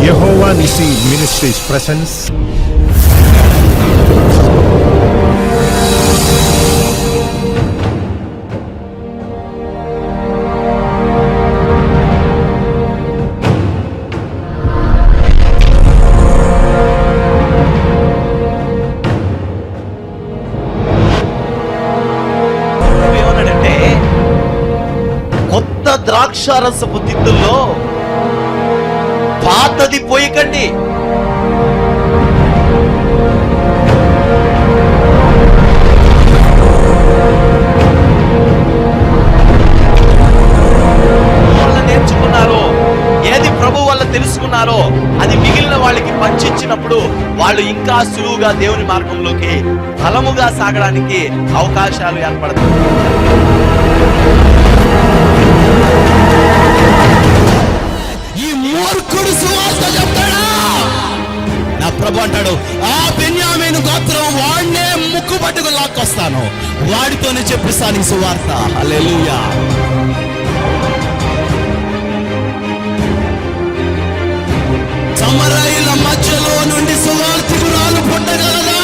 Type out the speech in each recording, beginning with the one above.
Yehovah Nissi Ministries presents ఏమన్నాడంటే కొత్త ద్రాక్షారసపు తిత్తుల్లో పాతది పోయకండి. నేర్చుకున్నారో, ఏది ప్రభు వల్ల తెలుసుకున్నారో అది మిగిలిన వాళ్ళకి పంచిచ్చినప్పుడు వాళ్ళు ఇంకా సులువుగా దేవుని మార్గంలోకి బలముగా సాగడానికి అవకాశాలు ఏర్పడతాయి. ఈ మూర్ఖుడు సువార్త చెప్తాడా? నా ప్రభు అంటాడు, ఆ బెన్యామీను గోత్రం వాడినే ముక్కు పట్టుకు లాక్కొస్తాను, వాడితోనే చెప్పిస్తాను ఈ సువార్త. హల్లెలూయా. సమరయుల మధ్యలో నుండి సువార్తికురాలు పుట్టగలదా?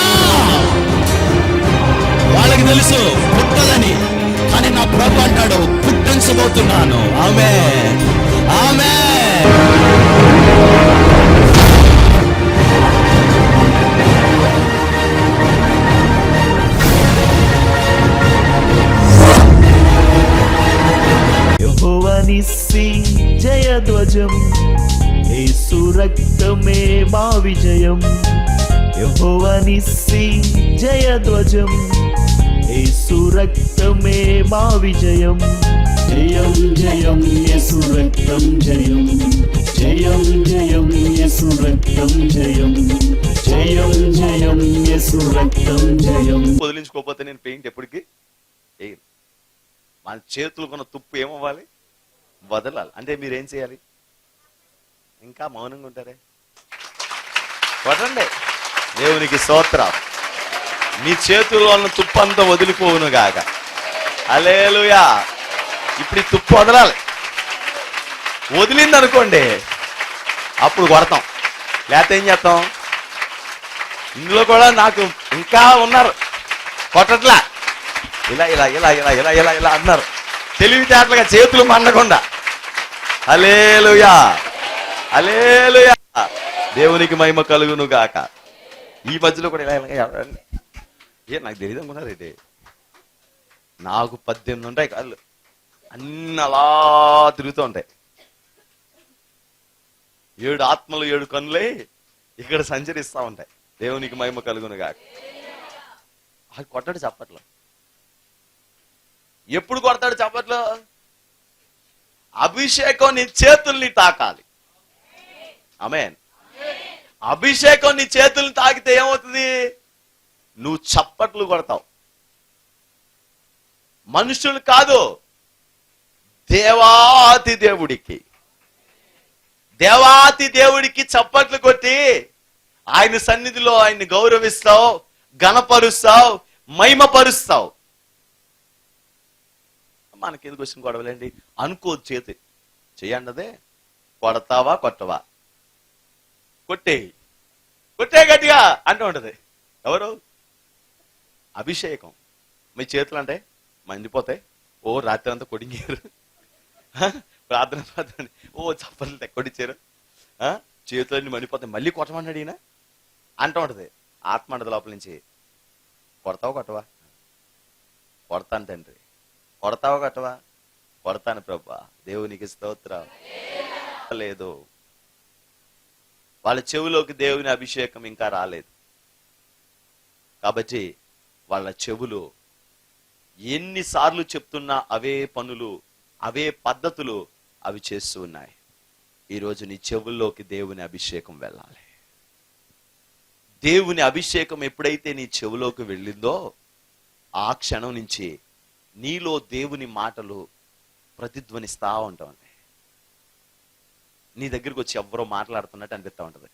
వాళ్ళకి తెలుసు పుట్టదని, కానీ నా ప్రభు అంటాడు పుట్టించబోతున్నాను. ఆమేన్, ఆమేన్. యెహోవా నిస్సి జయధ్వజం, యేసు రక్తమే మా విజయం. యెహోవా నిస్సి జయధ్వజం, యేసు రక్తమే మా విజయం. జయం జయం యేసు రక్తం జయం, జయం జయం యేసు రక్తం జయం, జయం జయం యేసు రక్తం జయం. వదిలించుకోకపోతే నేను పెయింట్ ఎప్పటికీ వేయను. మన చేతులు కొన్న తుప్పు ఏమవ్వాలి? వదలాలి. అంటే మీరేం చేయాలి? ఇంకా మౌనంగా ఉంటారే? కొట్టండి. దేవునికి స్తోత్రం. మీ చేతుల్లో ఉన్న తుప్పు అంతా వదిలిపోవును గాక. హల్లెలూయా. ఇప్పుడు ఈ తుప్పు వదలాలి. వదిలింది అనుకోండి, అప్పుడు కొడతాం. లేకపోతే ఏం చేస్తాం? ఇందులో కూడా నాకు ఇంకా ఉన్నారు కొట్టట్లా, ఇలా ఇలా ఇలా ఇలా ఇలా ఇలా ఇలా అన్నారు తెలివితేటలుగా, చేతులు మండకుండా. హల్లెలూయా, హల్లెలూయా. దేవునికి మహిమ కలుగును గాక. ఈ మధ్యలో కూడా ఇలా ఇలా నాకు తెలియదు అనుకున్నారేంటి? నాకు 18 ఉంటాయి కాళ్ళు, అన్ని అలా తిరుగుతూ ఉంటాయి. 7 ఆత్మలు 7 కన్నులై ఇక్కడ సంచరిస్తూ ఉంటాయి. దేవునికి మహిమ కలుగును గాక. అది కొట్టాడు చప్పట్లో. ఎప్పుడు కొడతాడు చప్పట్లో? అభిషేకం నీ చేతుల్ని తాకాలి. ఆమేన్. అభిషేకం నీ చేతుల్ని తాకితే ఏమవుతుంది? నువ్వు చప్పట్లు కొడతావు. మనుషులు కాదు, దేవాతి దేవుడికి, దేవాతి దేవుడికి చప్పట్లు కొట్టి ఆయన సన్నిధిలో ఆయన్ని గౌరవిస్తావు, ఘనపరుస్తావు, మహిమపరుస్తావు. మనకి ఎందుకు వచ్చిన గొడవలేండి? అనుకోదు. చేతి చెయ్యండి, అదే కొడతావా కొట్టవా? కొట్టే కొట్టే గట్టిగా అంటూ ఉంటది. ఎవరు? అభిషేకం. మీ చేతులు అంటే మండిపోతాయి. ఓ రాత్రి అంతా కొడింగారు, ప్రార్థన ప్రార్థన, ఓ చప్పట్లు కొట్టించారు, చేతులన్నీ మండిపోతాయి. మళ్ళీ కొట్టమన్నాడు ఈయన అంటూ ఉంటది. ఆత్మ అంటది లోపల నుంచి, కొడతావా కొట్టవా? కొడతాను తండ్రి. కొడతావా కొట్టవా? కొడతాను ప్రభువా. దేవునికి స్తోత్రం. లేదు, వాళ్ళ చెవులోకి దేవుని అభిషేకం ఇంకా రాలేదు. కాబట్టి వాళ్ళ చెవులు ఎన్నిసార్లు చెప్తున్నా అవే పనులు, అవే పద్ధతులు అవి చేస్తూ ఉన్నాయి. ఈరోజు నీ చెవుల్లోకి దేవుని అభిషేకం వెళ్ళాలి. దేవుని అభిషేకం ఎప్పుడైతే నీ చెవులోకి వెళ్ళిందో ఆ క్షణం నుంచి నీలో దేవుని మాటలు ప్రతిధ్వనిస్తా ఉంటాయి. నీ దగ్గరికి వచ్చి ఎవరో మాట్లాడుతున్నట్టు అనిపిస్తూ ఉంటుంది.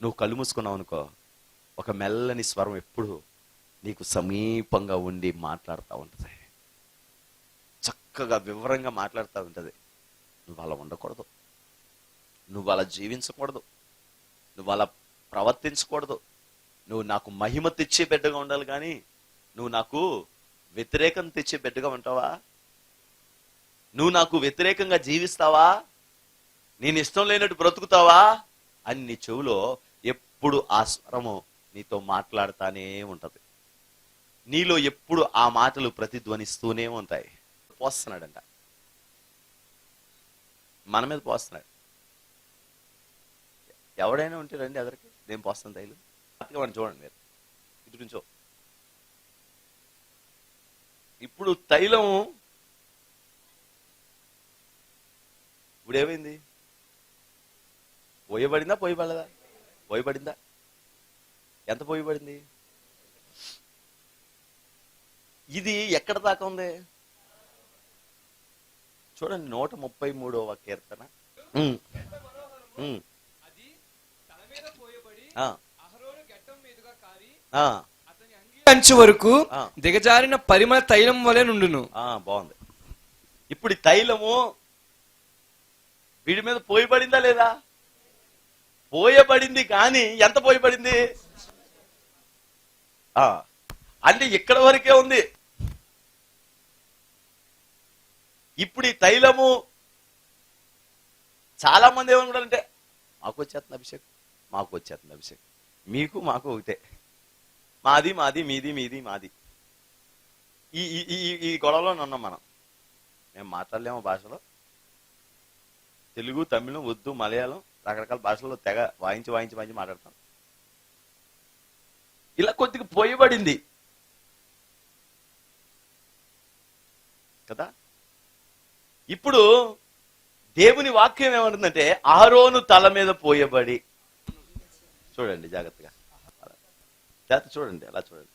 నువ్వు కళ్ళు మూసుకున్నావు అనుకో, ఒక మెల్లని స్వరం ఎప్పుడు నీకు సమీపంగా ఉండి మాట్లాడుతూ ఉంటుంది. చక్కగా వివరంగా మాట్లాడుతూ ఉంటుంది. నువ్వు అలా ఉండకూడదు. నువ్వు అలా జీవించకూడదు, నువ్వు అలా ప్రవర్తించకూడదు. నువ్వు నాకు మహిమ తెచ్చే బిడ్డగా ఉండాలి, కానీ నువ్వు నాకు వ్యతిరేకం తెచ్చే బిడ్డగా ఉంటావా? నువ్వు నాకు వ్యతిరేకంగా జీవిస్తావా? నేను ఇష్టం లేనట్టు బ్రతుకుతావా అని నీ చెవులో ఎప్పుడు ఆ స్వరము నీతో మాట్లాడుతానే ఉంటది. నీలో ఎప్పుడు ఆ మాటలు ప్రతిధ్వనిస్తూనే ఉంటాయి. పోస్తున్నాడంట, మన మీద పోస్తున్నాడు. ఎవడైనా ఉంటే రండి ఎదరికి, నేను పోస్తాను తైలు. వాడిని చూడండి మీరు, ఇటు నుంచో. ఇప్పుడు తైలం ఇప్పుడు ఏమైంది? పోయబడిందా పోయబడదా? పోయబడిందా? ఎంత పోయబడింది? ఇది ఎక్కడ దాకా ఉంది చూడండి. 133వ కీర్తన. అంచు వరకు దిగజారిన పరిమళ తైలం వలె నుండును. బాగుంది. ఇప్పుడు ఈ తైలము వీడి మీద పోయబడిందా లేదా? పోయబడింది, కానీ ఎంత పోయబడింది అంటే ఇక్కడ వరకే ఉంది. ఇప్పుడు ఈ తైలము చాలా మంది ఏమనుకుంటారంటే, మాకు వచ్చేస్తుంది అభిషేకం, మాకు వచ్చేస్తుంది అభిషేకం, మీకు మాకు ఒకటే, మాది మాది మీది మీది మాది. ఈ ఈ ఈ గొడవలో ఉన్నాం మనం. మేము మాట్లాడలేము భాషలో, తెలుగు, తమిళం, ఉర్దూ, మలయాళం, రకరకాల భాషల్లో తెగ వాయించి వాయించి వాయించి మాట్లాడతాం. ఇలా కొద్దిగా పోయబడింది కదా. ఇప్పుడు దేవుని వాక్యం ఏమంటుందంటే, అహరోను తల మీద పోయబడి, చూడండి జాగ్రత్తగా, జాగ్రత్త చూడండి, అలా చూడండి.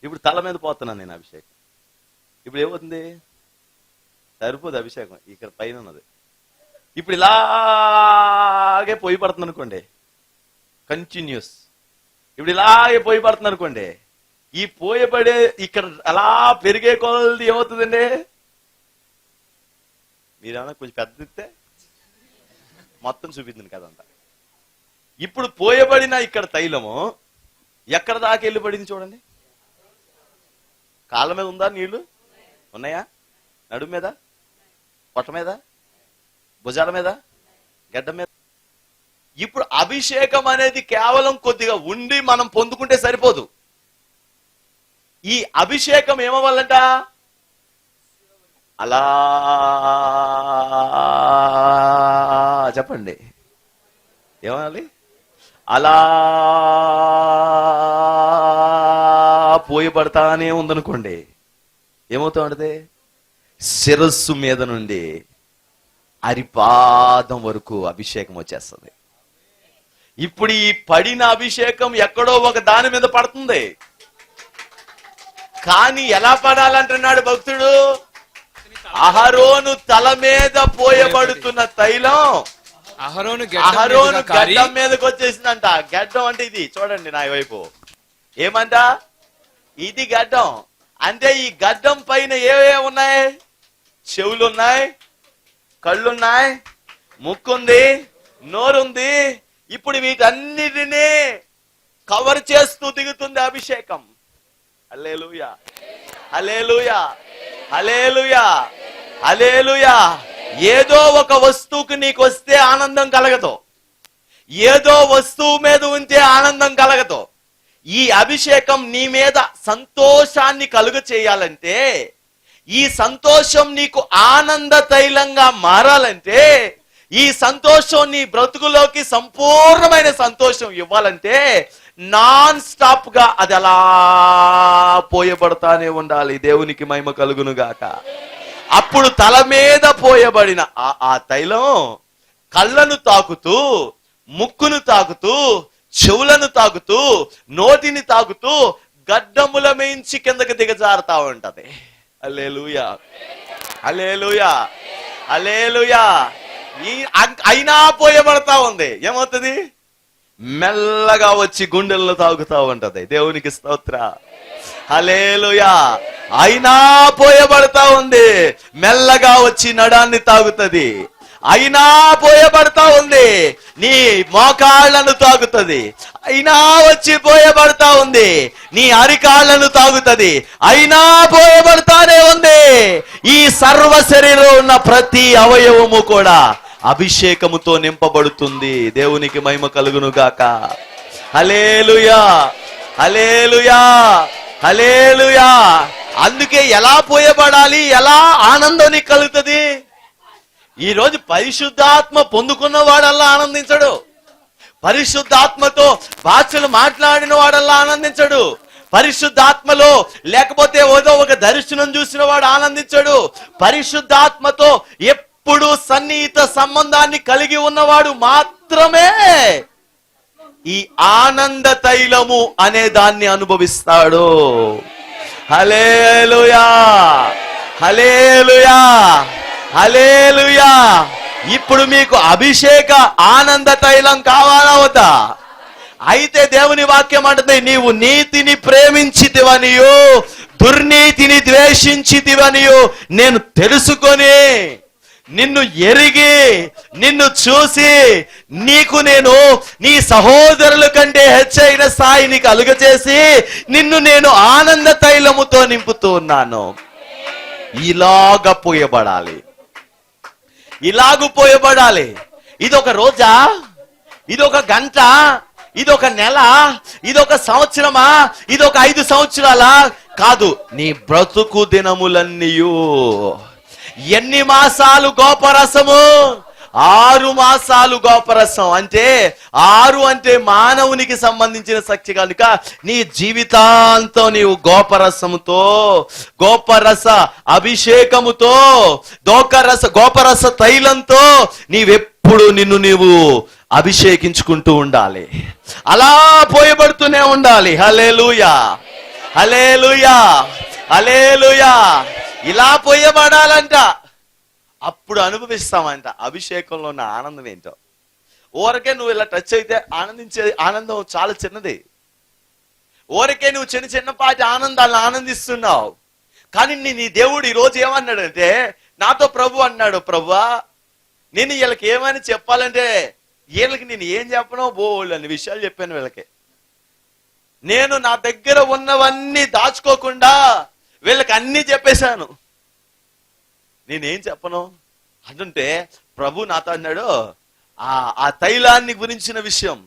ఇప్పుడు తల మీద పోతున్నాను నేను అభిషేకం. ఇప్పుడు ఏమవుతుంది? సరిపోదు అభిషేకం, ఇక్కడ పైన ఉన్నది. ఇప్పుడు ఇలాగే పోయి పడుతుంది అనుకోండి, కంటిన్యూస్. ఇప్పుడు ఇలాగే పోయి పడుతుంది అనుకోండి, ఈ పోయబడే ఇక్కడ అలా పెరిగే కొలది ఏమవుతుందండి? మీరేమన్నా కొంచెం పెద్ద ఇస్తే మొత్తం చూపించింది కదంతా. ఇప్పుడు పోయబడిన ఇక్కడ తైలము ఎక్కడ దాకా వెళ్ళి పడింది చూడండి. కాళ్ళ మీద ఉందా నీళ్లు? ఉన్నాయా? నడుము మీద, పొట్ట మీద, భుజాల మీద, గడ్డ మీద. ఇప్పుడు అభిషేకం అనేది కేవలం కొద్దిగా ఉండి మనం పొందుకుంటే సరిపోదు. ఈ అభిషేకం ఏమవ్వాలంట? అలా చెప్పండి, ఏమనాలి? అలా పోయబడతానే ఉందనుకోండి, ఏమవుతా ఉంటది? శిరస్సు మీద నుండి అరిపాదం వరకు అభిషేకం వచ్చేస్తుంది. ఇప్పుడు ఈ పడిన అభిషేకం ఎక్కడో ఒక దాని మీద పడుతుంది, కానీ ఎలా పడాలంటున్నాడు భక్తుడు? అహరోను తల మీద పోయబడుతున్న తైలం అహరోను గడ్డం మీదకి వచ్చేసిందంట. గడ్డం అంటే ఇది చూడండి నా వైపు, ఏమంట? ఇది గడ్డం. అంటే ఈ గడ్డం పైన ఏవే ఉన్నాయి? చెవులు ఉన్నాయి, కళ్ళున్నాయి, ముక్కుంది, నోరుంది. ఇప్పుడు వీటన్నిటినీ కవర్ చేస్తూ దిగుతుంది అభిషేకం. హల్లెలూయా, హల్లెలూయా, హల్లెలూయా, హల్లెలూయా. ఏదో ఒక వస్తువుకు నీకు వస్తే ఆనందం కలగదు, ఏదో వస్తువు మీద ఉంటే ఆనందం కలగదు. ఈ అభిషేకం నీ మీద సంతోషాన్ని కలుగ చేయాలంటే, ఈ సంతోషం నీకు ఆనంద తైలంగా మారాలంటే, ఈ సంతోషం నీ బ్రతుకులోకి సంపూర్ణమైన సంతోషం ఇవ్వాలంటే నాన్ స్టాప్ గా అది అలా పోయబడతానే ఉండాలి. దేవునికి మహిమ కలుగును గాక. అప్పుడు తల మీద పోయబడిన ఆ తైలం కళ్ళను తాకుతూ, ముక్కును తాకుతూ, చెవులను తాకుతూ, నోటిని తాకుతూ గడ్డముల మించి కిందకి దిగజారుతా ఉంటది. హల్లెలూయా, హల్లెలూయా, హల్లెలూయా. అయినా పోయబడతా ఉంది. ఏమవుతుంది? మెల్లగా వచ్చి గుండెల్లో తాగుతా ఉంటది. దేవునికి స్తోత్ర, హల్లెలూయా. అయినా పోయబడతా ఉంది, మెల్లగా వచ్చి నడాన్ని తాగుతుంది. అయినా పోయబడతా ఉంది, మోకాళ్ళను తాగుతుంది, అయినా వచ్చి పోయబడతా ఉంది. నీ అరికాళ్ళను తాగుతుంది, అయినా పోయబడతానే ఉంది. ఈ సర్వ శరీరంలో ఉన్న ప్రతి అవయవము కూడా అభిషేకముతో నింపబడుతుంది. దేవునికి మహిమ కలుగును గాక. హల్లెలూయా, హల్లెలూయా, హల్లెలూయా. అందుకే ఎలా పోయబడాలి, ఎలా ఆనందం నీకు కలుగుతుంది? ఈ రోజు పరిశుద్ధాత్మ పొందుకున్న వాడల్లా ఆనందించడు, పరిశుద్ధాత్మతో భాషలు మాట్లాడిన వాడల్లా ఆనందించడు, పరిశుద్ధాత్మలో లేకపోతే ఏదో ఒక దర్శనం చూసిన వాడు ఆనందించడు. పరిశుద్ధాత్మతో ఎప్పుడు సన్నిహిత సంబంధాన్ని కలిగి ఉన్నవాడు మాత్రమే ఈ ఆనంద తైలము అనే దాన్ని అనుభవిస్తాడు. హల్లెలూయా, హల్లెలూయా, హల్లెలూయా. ఇప్పుడు మీకు అభిషేక ఆనంద తైలం కావాలా వద్దా? అయితే దేవుని వాక్యం అంటుంది, నీవు నీతిని ప్రేమించితివనియు దుర్నీతిని ద్వేషించితివనియు నేను తెలుసుకొని, నిన్ను ఎరిగి, నిన్ను చూసి, నీకు నేను నీ సహోదరుల కంటే హెచ్చైన స్థాయిని కలుగచేసి నిన్ను నేను ఆనంద తైలముతో నింపుతూ ఉన్నాను. ఇలాగ పోయబడాలి, ఇలాగూ పోయబడాలి. ఇదొక రోజా, ఇదొక గంట, ఇదొక నెల, ఇదొక సంవత్సరమా, ఇదొక 5 సంవత్సరాలా? కాదు, నీ బ్రతుకు దినములన్నీయు. ఎన్ని మాసాలు గోపరసము? 6 మాసాలు గోపరసం. అంటే 6 అంటే మానవునికి సంబంధించిన శక్తి కనుక నీ జీవితాంతం నీవు గోపరసముతో, గోపరస అభిషేకముతో, గోపరస తైలంతో నీవెప్పుడు నిన్ను నీవు అభిషేకించుకుంటూ ఉండాలి. అలా పోయబడుతూనే ఉండాలి. హల్లెలూయా, హల్లెలూయా, హల్లెలూయా. ఇలా పోయబడాలంట, అప్పుడు అనుభవిస్తామంట అభిషేకంలో ఉన్న ఆనందం ఏంటో. ఊరకే నువ్వు ఇలా టచ్ అయితే ఆనందించే ఆనందం చాలా చిన్నది. ఊరకే నువ్వు చిన్న చిన్నపాటి ఆనందాలను ఆనందిస్తున్నావు. కానీ నీ దేవుడు ఈరోజు ఏమన్నాడంటే, నాతో ప్రభు అన్నాడు, ప్రభువా నేను వీళ్ళకి ఏమని చెప్పాలంటే, వీళ్ళకి నేను ఏం చెప్పను బోళ్ళు అన్ని విషయాలు చెప్పాను వీళ్ళకి. నేను నా దగ్గర ఉన్నవన్నీ దాచుకోకుండా వీళ్ళకి అన్ని చెప్పేశాను. నేనేం చెప్పను అంటుంటే ప్రభు నాతో అన్నాడు, ఆ తైలాన్ని గురించిన విషయం,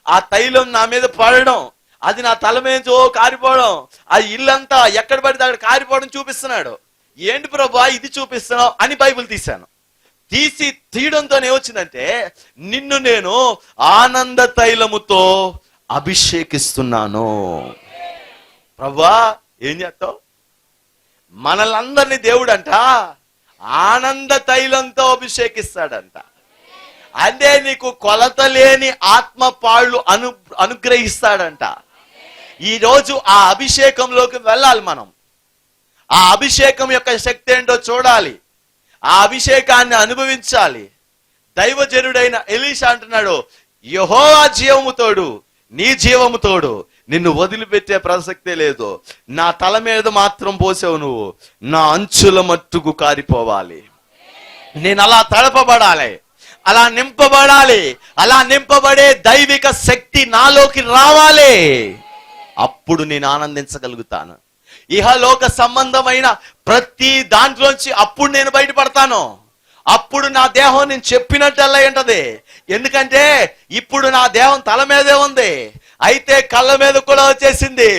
ఆ తైలం నా మీద పడడం, అది నా తల మీద కారిపోవడం, ఆ ఇల్లంతా ఎక్కడ పడితే అక్కడ కారిపోవడం చూపిస్తున్నాడు. ఏంటి ప్రభు ఇది చూపిస్తున్నావు అని బైబిల్ తీశాను. తీయడంతో ఏమొచ్చిందంటే, నిన్ను నేను ఆనంద తైలముతో అభిషేకిస్తున్నాను. ప్రభువా ఏం చేస్తావు? మనలందరినీ దేవుడంట ఆనంద తైలంతో అభిషేకిస్తాడంట. అంటే నీకు కొలత లేని ఆత్మ పాళ్ళు అనుగ్రహిస్తాడంట. ఈ రోజు ఆ అభిషేకంలోకి వెళ్ళాలి మనం. ఆ అభిషేకం యొక్క శక్తి ఏంటో చూడాలి, ఆ అభిషేకాన్ని అనుభవించాలి. దైవజనుడైన ఎలీషా అంటున్నాడు, యెహోవా జీవము తోడు, నీ జీవము తోడు, నిన్ను వదిలిపెట్టే ప్రసక్తే లేదు. నా తల మీద మాత్రం పోసావు నువ్వు, నా అంచుల మట్టుకు కారిపోవాలి. నేను అలా తడపబడాలి, అలా నింపబడాలి. అలా నింపబడే దైవిక శక్తి నాలోకి రావాలి. అప్పుడు నేను ఆనందించగలుగుతాను. ఇహలోక సంబంధమైన ప్రతి దాంట్లోంచి అప్పుడు నేను బయటపడతాను. అప్పుడు నా దేహం నేను చెప్పినట్టల్లా ఏంటది. ఎందుకంటే ఇప్పుడు నా దేహం తల మీదే ఉంది, అయితే కళ్ళ మీద కూడా వచ్చేసింది,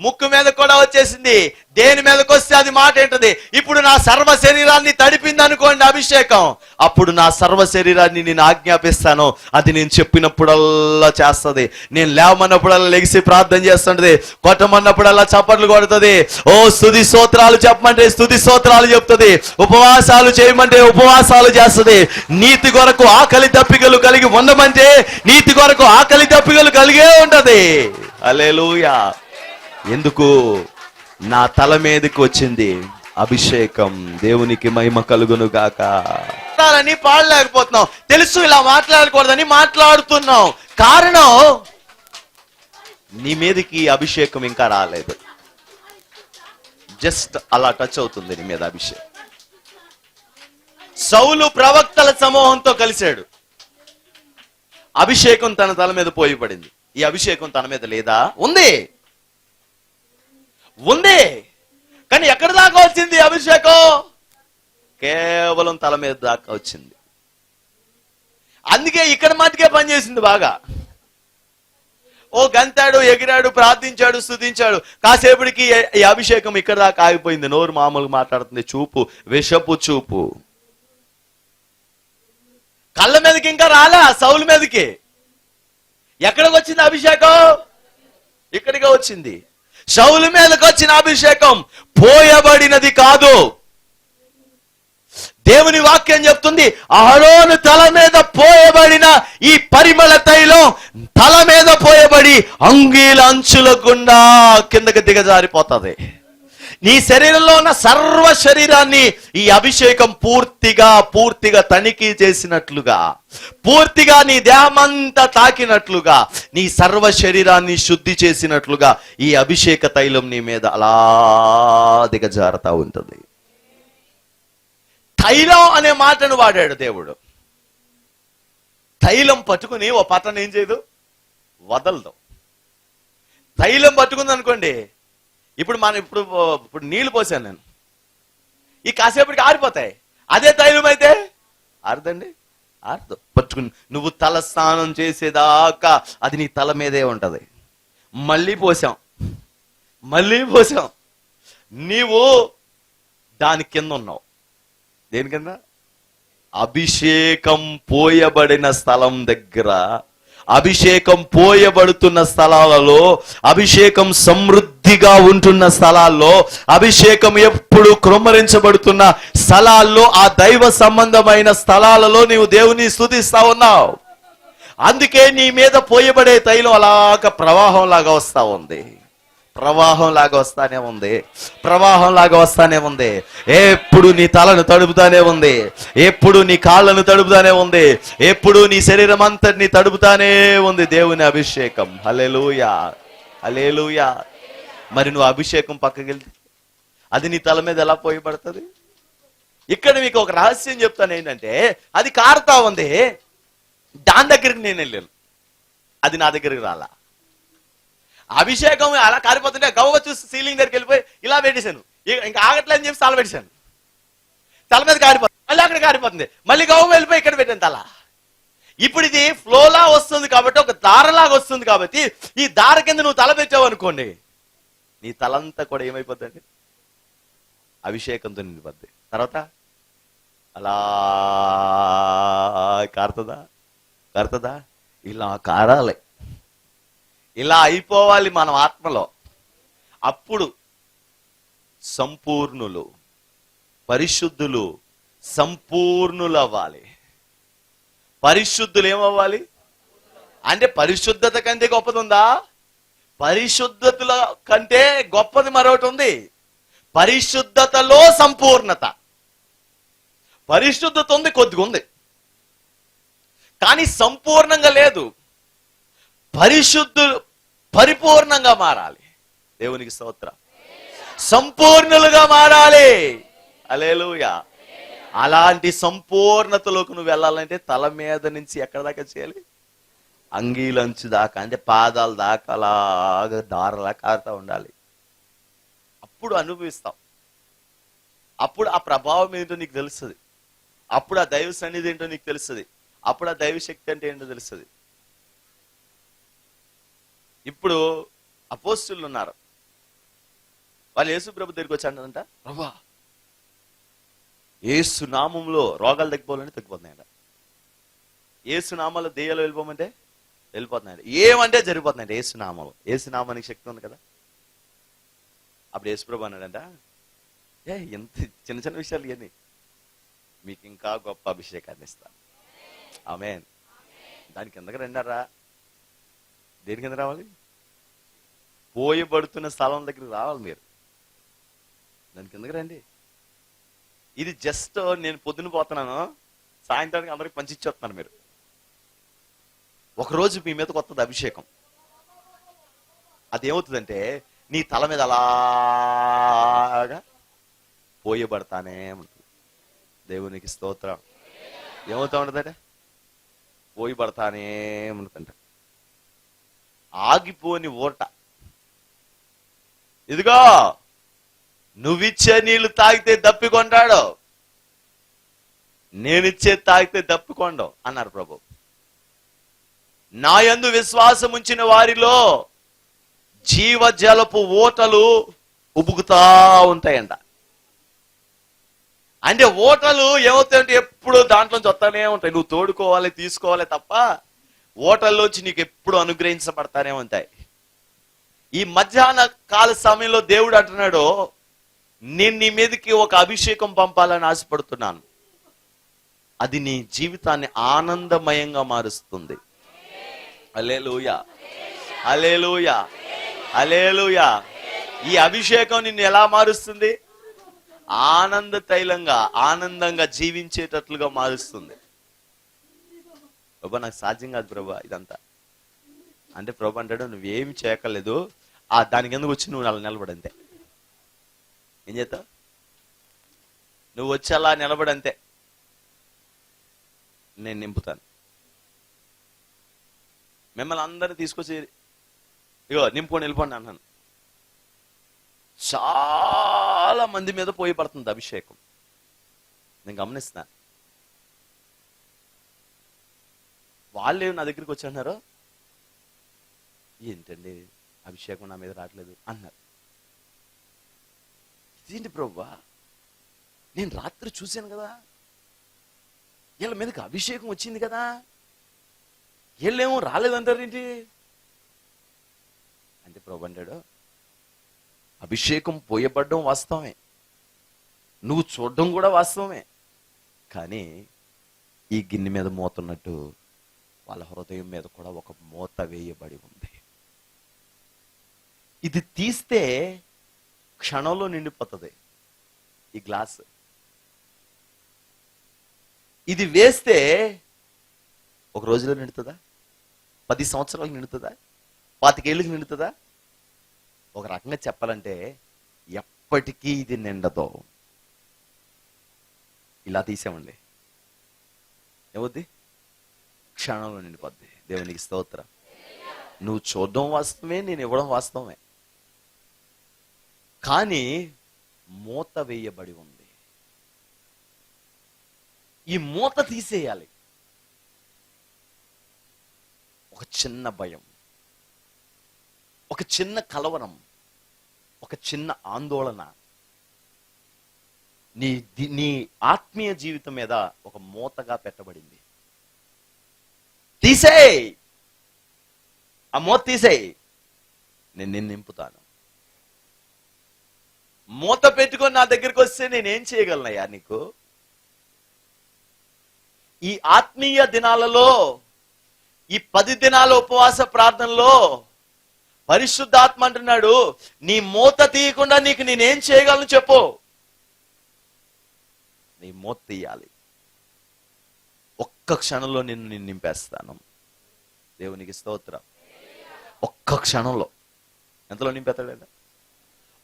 ముక్కు మీద కూడా వచ్చేసింది. దేని మీదకి వస్తే అది మాట ఏంటది. ఇప్పుడు నా సర్వ శరీరాన్ని తడిపింది అనుకోండి అభిషేకం, అప్పుడు నా సర్వ శరీరాన్ని నేను ఆజ్ఞాపిస్తాను, అది నేను చెప్పినప్పుడల్లా చేస్తుంది. నేను లేవమన్నప్పుడల్లా లెగిసి ప్రార్థన చేస్తుంటది, కొట్టమన్నప్పుడల్లా చప్పట్లు కొడుతుంది. ఓ స్తుతి స్తోత్రాలు చెప్పమంటే స్తుతి స్తోత్రాలు చెప్తుంది, ఉపవాసాలు చేయమంటే ఉపవాసాలు చేస్తుంది. నీతి కొరకు ఆకలి దప్పికలు కలిగి ఉండమంటే నీతి కొరకు ఆకలి దప్పికలు కలిగే ఉంటది. హల్లెలూయా. ఎందుకు? నా తల మీదకి వచ్చింది అభిషేకం. దేవునికి మహిమ కలుగును గాక. పాడలేకపోతున్నాం, తెలుసు ఇలా మాట్లాడకూడదని మాట్లాడుతున్నాం. కారణం నీ మీదకి అభిషేకం ఇంకా రాలేదు. జస్ట్ అలా టచ్ అవుతుంది నీ మీద అభిషేకం. సౌలు ప్రవక్తల సమూహంతో కలిశాడు. అభిషేకం తన తల మీద పోయబడింది. ఈ అభిషేకం తన మీద లేదా? ఉంది, ఉంది. కానీ ఎక్కడి దాకా వచ్చింది అభిషేకం? కేవలం తల మీద దాకా వచ్చింది. అందుకే ఇక్కడ మటుకే పనిచేసింది బాగా. ఓ గంతాడు, ఎగిరాడు, ప్రార్థించాడు, స్తుతించాడు. కాసేపటికి ఈ అభిషేకం ఇక్కడ దాకా ఆగిపోయింది. నోరు మామూలుగా మాట్లాడుతుంది, చూపు విషపు చూపు. కళ్ళ మీదకి ఇంకా రాలా, సౌలు మీదకి. ఎక్కడికి వచ్చింది అభిషేకం? ఇక్కడికి వచ్చింది. సౌలు మీదకి వచ్చిన అభిషేకం పోయబడినది కాదు. దేవుని వాక్యం చెప్తుంది, అహరోను తల మీద పోయబడిన ఈ పరిమళ తైలం తల మీద పోయబడి అంగీల అంచుల గుండా కిందకి దిగజారిపోతుంది. నీ శరీరంలో ఉన్న సర్వ శరీరాన్ని ఈ అభిషేకం పూర్తిగా తనిఖీ చేసినట్లుగా, పూర్తిగా నీ దేహమంతా తాకినట్లుగా, నీ సర్వ శరీరాన్ని శుద్ధి చేసినట్లుగా ఈ అభిషేక తైలం నీ మీద అలా దిగజారుతా ఉంటుంది. తైలం అనే మాటను వాడాడు దేవుడు. తైలం పట్టుకుని ఓ పట్టణం ఏం చేయదు, వదలదు. తైలం పట్టుకుంది అనుకోండి, ఇప్పుడు నీళ్లు పోసాను నేను, ఈ కాసేపటికి ఆరిపోతాయి. అదే తైలం అయితే ఆరదండి, ఆరదు. పట్టుకుని నువ్వు తల స్నానం చేసేదాకా అది నీ తల మీదే ఉంటది. మళ్ళీ పోసాం, నీవు దాని కింద ఉన్నావు. దేని కింద? అభిషేకం పోయబడిన స్థలం దగ్గర, అభిషేకం పోయబడుతున్న స్థలాలలో, అభిషేకం సమృద్ధిగా ఉంటున్న స్థలాల్లో, అభిషేకం ఎప్పుడు కృమ్మరించబడుతున్న స్థలాల్లో, ఆ దైవ సంబంధమైన స్థలాలలో నీవు దేవుని స్తుతిస్తా ఉన్నావు. అందుకే నీ మీద పోయబడే తైలం అలాగ ప్రవాహం లాగా వస్తా ఉంది. ఎప్పుడు నీ తలను తడుపుతానే ఉంది, ఎప్పుడు నీ కాళ్ళను తడుపుతానే ఉంది, ఎప్పుడు నీ శరీరం అంతటిని తడుపుతానే ఉంది దేవుని అభిషేకం. హల్లెలూయా, హల్లెలూయా. మరి నువ్వు అభిషేకం పక్కకి వెళ్తే అది నీ తల మీద ఎలా పోయబడుతుంది? ఇక్కడ మీకు ఒక రహస్యం చెప్తాను. ఏంటంటే, అది కారుతా ఉంది, దాని దగ్గరికి నేను వెళ్ళాను, అది నా దగ్గరికి రాలా. అభిషేకం అలా కారిపోతుంటే గవ్వ చూసి సీలింగ్ దగ్గరికి వెళ్ళిపోయి ఇలా పెట్టేశాను, ఇంకా ఆగట్లేదని చెప్పి తల పెట్టేశాను. తల మీద కారిపోతుంది, మళ్ళీ అక్కడ కారిపోతుంది, మళ్ళీ గవ్వ వెళ్ళిపోయి ఇక్కడ పెట్టాను తల. ఇప్పుడు ఇది ఫ్లోలా వస్తుంది కాబట్టి, ఒక దారలాగా వస్తుంది కాబట్టి, ఈ దార కింద నువ్వు తల పెట్టావు అనుకోండి, నీ తలంతా కూడా ఏమైపోద్దండి? అభిషేకంతో నిండిపోద్ది. తర్వాత అలా కారుతుందా? ఇలా కారాలి, ఇలా అయిపోవాలి మనం ఆత్మలో. అప్పుడు సంపూర్ణులు, పరిశుద్ధులు, సంపూర్ణులు అవ్వాలి. పరిశుద్ధులు ఏమవ్వాలి అంటే, పరిశుద్ధత కంటే గొప్పది ఉందా? పరిశుద్ధతల కంటే గొప్పది మరొకటి ఉంది. పరిశుద్ధతలో సంపూర్ణత. పరిశుద్ధత ఉంది, కొద్దిగా ఉంది, కానీ సంపూర్ణంగా లేదు. పరిశుద్ధులు పరిపూర్ణంగా మారాలి. దేవునికి స్తోత్రం. సంపూర్ణులుగా మారాలి. హల్లెలూయా. అలాంటి సంపూర్ణతలోకి నువ్వు వెళ్ళాలంటే తల మీద నుంచి ఎక్కడ దాకా చేయాలి? అంగీలంచు దాకా, అంటే పాదాల దాకా అలాగా దారలా కారుతా ఉండాలి. అప్పుడు అనుభవిస్తావు. అప్పుడు ఆ ప్రభావం ఏంటో నీకు తెలుస్తుంది. అప్పుడు ఆ దైవ సన్నిధి ఏంటో నీకు తెలుస్తుంది. అప్పుడు ఆ దైవ శక్తి అంటే ఏంటో తెలుస్తుంది. ఇప్పుడు అపోస్తులు ఉన్నారు, వాళ్ళు యేసు ప్రభు దగ్గరికి వచ్చాడంట, ప్రభా యేసు నామంలో రోగాలు తగ్గిపోవాలని తగ్గిపోతున్నాయంట. యేసు నామంలో దెయ్యాలు వెళ్ళిపోమంటే వెళ్ళిపోతున్నాయంట. ఏమంటే జరిగిపోతున్నాయంట యేసు నామంలో. యేసు నామానికి శక్తి ఉంది కదా. అప్పుడు యేసు ప్రభు అన్నాడంట, ఎంత చిన్న చిన్న విషయాలు ఇవన్నీ, మీకు ఇంకా గొప్ప అభిషేకాన్ని ఇస్తాను. ఆమేన్. దానికి ఎందుకు రెండారా? దేని కింద రావాలి? పోయబడుతున్న స్థలం దగ్గరికి రావాలి మీరు. దాని కిందకి రండి. ఇది జస్ట్ నేను పొద్దున పోతున్నాను, సాయంత్రానికి అందరికి పంచిచ్చేస్తున్నాను. మీరు ఒకరోజు మీ మీద కొత్తది అభిషేకం. అదేమవుతుందంటే, నీ తల మీద అలాగా పోయబడతానే ఉంటుంది. దేవునికి స్తోత్రం. ఏమవుతా ఉంటుందట? పోయి పడతానే ఉంటుందంట. ఆగిపోని ఓట. ఇదిగో నువ్విచ్చే నీళ్లు తాగితే దప్పికొంటాడు, నేనిచ్చే తాగితే దప్పికొండవు అన్నారు ప్రభు. నా యందు విశ్వాసం ఉంచిన వారిలో జీవజలపు ఓటలు ఉబుకుతా ఉంటాయంట. అంటే ఓటలు ఏమవుతాయంటే ఎప్పుడు దాంట్లోంచి వస్తానే ఉంటాయి. నువ్వు తోడుకోవాలి, తీసుకోవాలి తప్ప ఓటల్లోంచి నీకు ఎప్పుడు అనుగ్రహించబడతానే ఉంటాయి. ఈ మధ్యాహ్న కాల సమయంలో దేవుడు అంటున్నాడు, నేను నీ మీదకి ఒక అభిషేకం పంపాలని ఆశపడుతున్నాను. అది నీ జీవితాన్ని ఆనందమయంగా మారుస్తుంది. హల్లెలూయా, హల్లెలూయా, హల్లెలూయా. ఈ అభిషేకం నిన్ను ఎలా మారుస్తుంది? ఆనంద తైలంగా, ఆనందంగా జీవించేటట్లుగా మారుస్తుంది. ప్రభా నాకు సాధ్యం కాదు ప్రభా ఇదంతా అంటే, ప్రభు అంటాడు నువ్వేమి చేయక్కర్లేదు, దానికి ఎందుకు వచ్చి నువ్వు అలా నిలబడంతే. ఏం చేస్తావు? నువ్వు వచ్చి అలా నిలబడంతే, నేను నింపుతాను. మిమ్మల్ని అందరినీ తీసుకొచ్చి ఇగో నింపుకొని వెళ్ళిపోండి అన్నాను. చాలా మంది మీద పోయి పడుతుంది అభిషేకం, నేను గమనిస్తున్నా. వాళ్ళే నా దగ్గరికి వచ్చి అన్నారు, ఏంటండి అభిషేకం నా మీద రావట్లేదు అన్నారు. ఇదేంటి ప్రభువా, నేను రాత్రి చూశాను కదా, వీళ్ళ మీదకి అభిషేకం వచ్చింది కదా, వీళ్ళేమో రాలేదంటారు ఏంటి అంటే, ప్రభు అంటాడు అభిషేకం పోయబడ్డం వాస్తవమే, నువ్వు చూడడం కూడా వాస్తవమే, కానీ ఈ గిన్నె మీద మోతున్నట్టు వాళ్ళ హృదయం మీద కూడా ఒక మూత వేయబడి ఉంది. ఇది తీస్తే క్షణంలో నిండిపోతుంది ఈ గ్లాస్. ఇది వేస్తే ఒక రోజులో నిండుతుందా? 10 సంవత్సరాలకు నిండుతుందా? 25 ఏళ్ళకి నిండుతుందా? ఒక రకంగా చెప్పాలంటే ఎప్పటికీ ఇది నిండదు. ఇలా తీసామండి, ఏమవుద్ది? క్షణంలో నిండిపోద్ది. దేవునికి స్తోత్రం. నువ్వు చూడడం వాస్తవమే, నేను ఇవ్వడం వాస్తవమే, కానీ మూత వేయబడి ఉంది. ఈ మూత తీసేయాలి. ఒక చిన్న భయం, ఒక చిన్న కలవరం, ఒక చిన్న ఆందోళన నీ ఆత్మీయ జీవితం మీద ఒక మూతగా పెట్టబడింది. తీసేయ్, ఆ మూత తీసేయ్, నేను నిన్ను నింపుతాను. మూత పెట్టుకొని నా దగ్గరికి వస్తే నేనేం చేయగలనయ్యా నీకు? ఈ ఆత్మీయ దినాలలో, ఈ 10 దినాల ఉపవాస ప్రార్థనలో పరిశుద్ధాత్మ అంటున్నాడు, నీ మూత తీయకుండా నీకు నేనేం చేయగలను చెప్పు. నీ మూత తీయాలి. ఒక్క క్షణంలో నిన్ను నింపేస్తాను. దేవునికి స్తోత్రం. ఒక్క క్షణంలో. ఎంతలో నింపేస్తాడంట?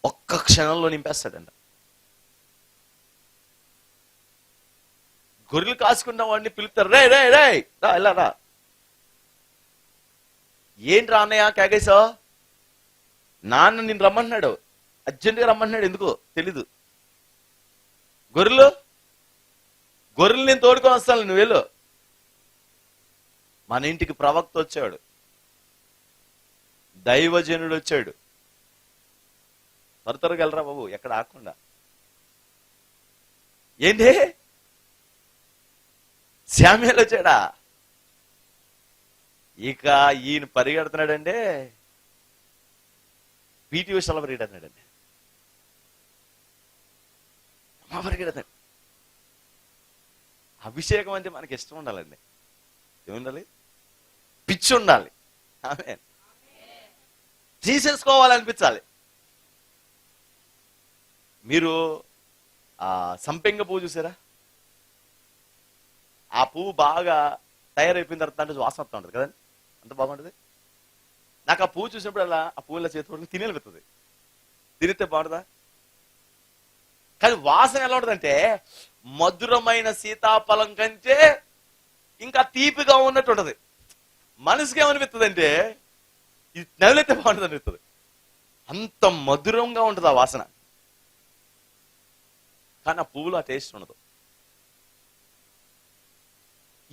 ఒక్క క్షణంలో నింపేస్తాడంట. గొర్రెలు కాసుకున్న వాడిని పిలుస్తారు, రే రే రే రా ఇలా రా. ఏంటి రా అన్నయ్య కేకేశావు? నాన్న నిన్ను రమ్మంటున్నాడు, అర్జెంటుగా రమ్మంటున్నాడు, ఎందుకో తెలీదు. గొర్రెలు నేను తోడుకొని వస్తాను, నువ్వు వెళ్ళు. మన ఇంటికి ప్రవక్త వచ్చాడు, దైవజనుడు వచ్చాడు, త్వరగా వెళ్ళరా బాబు, ఎక్కడ ఆకుండా. ఏంటి శామ్యూయేలు వచ్చాడా? ఇక ఈయన పరిగెడుతున్నాడంటే పీటీ ఉషాల పరిగెడుతున్నాడండి, పరిగెడుతున్నాడు. అభిషేకం అంటే మనకి ఇష్టం ఉండాలండి. ఏముండాలి? పిచ్చి ఉండాలి. ఆమె తీసేసుకోవాలనిపించాలి. మీరు సంపెంగ పువ్వు చూసారా? ఆ పువ్వు బాగా తయారైపోయిన తర్వాత అంటే వాసన వస్తూ ఉంటుంది కదండి, అంత బాగుంటుంది. నాకు ఆ పువ్వు చూసినప్పుడు అలా ఆ పువ్వుల చేతి తినేలుగుతుంది. తిరిగితే బాగుంటుందా? కానీ వాసన ఎలా ఉంటుందంటే, మధురమైన సీతాఫలం కంటే ఇంకా తీపిగా ఉన్నట్టు ఉంటది. మనసుకి ఏమనిపిస్తుంది అంటే ఇది నవ్వులైతే బాగుంటుంది అనిపిస్తుంది. అంత మధురంగా ఉంటుంది ఆ వాసన. కానీ ఆ పువ్వులో ఆ టేస్ట్ ఉండదు.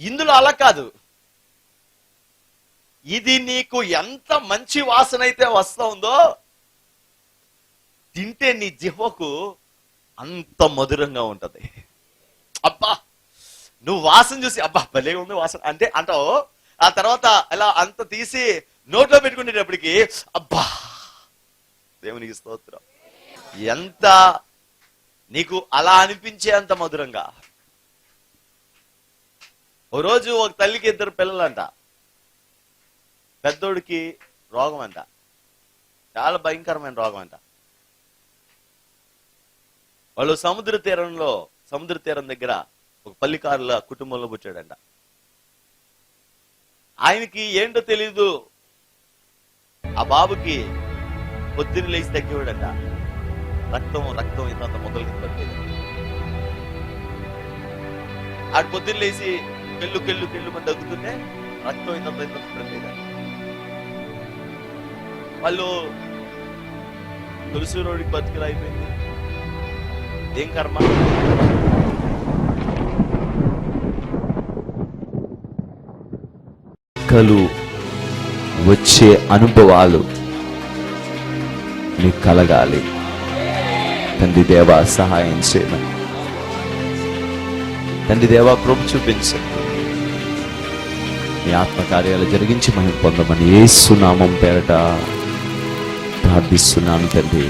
ఇందులో అలా కాదు. ఇది నీకు ఎంత మంచి వాసన అయితే వస్తా ఉందో తింటే నీ జిహ్వకు అంత మధురంగా ఉంటది. అబ్బా నువ్వు వాసన చూసి అబ్బా భలే ఉంది వాసన అంటే అంటావు. ఆ తర్వాత అలా అంత తీసి నోట్లో పెట్టుకునేటప్పటికి అబ్బా దేవునికి స్తోత్రం. ఎంత నీకు అలా అనిపించే అంత మధురంగా. ఓ రోజు ఒక తల్లికి 2 పిల్లలంట. పెద్దోడికి రోగం అంట, చాలా భయంకరమైన రోగం అంట. వాళ్ళు సముద్ర తీరం దగ్గర ఒక పల్లికారుల కుటుంబంలో పుట్టాడంట. ఆయనకి ఏంటో తెలీదు, ఆ బాబుకి పొద్దున్న లేచి తగ్గేవాడంట. రక్తం ఇంత మొదలు కింద పట్టేది. ఆడు పొద్దున్న లేచి కెళ్ళు మంది తగ్గుతుంటే రక్తం ఇంత పడిపోయేదంట. వాళ్ళు తులసి రోడ్డుకి బతికిలా అయిపోయింది. ఏం కర్మ. కలు వచ్చే అనుభవాలు నీకు కలగాలి. తండ్రి దేవా సహాయం చేయమని, తండ్రి దేవా కృప చూపించండి. మీ ఆత్మకార్యాలు జరిగించి మనం పొందమని యేసు నామం పేరట ప్రార్థిస్తున్నాను తండ్రి.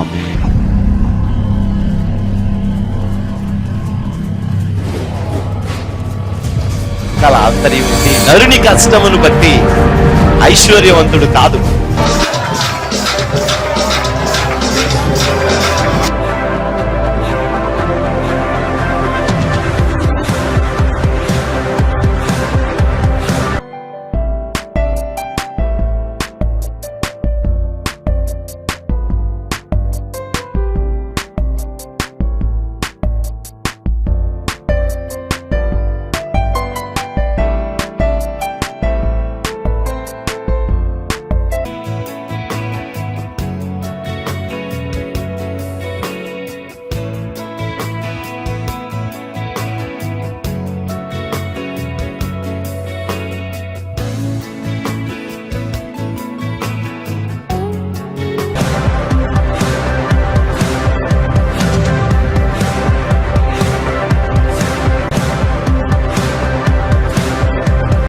ఆమేన్. నరుని కష్టమును బట్టి ఐశ్వర్యవంతుడు కాదు.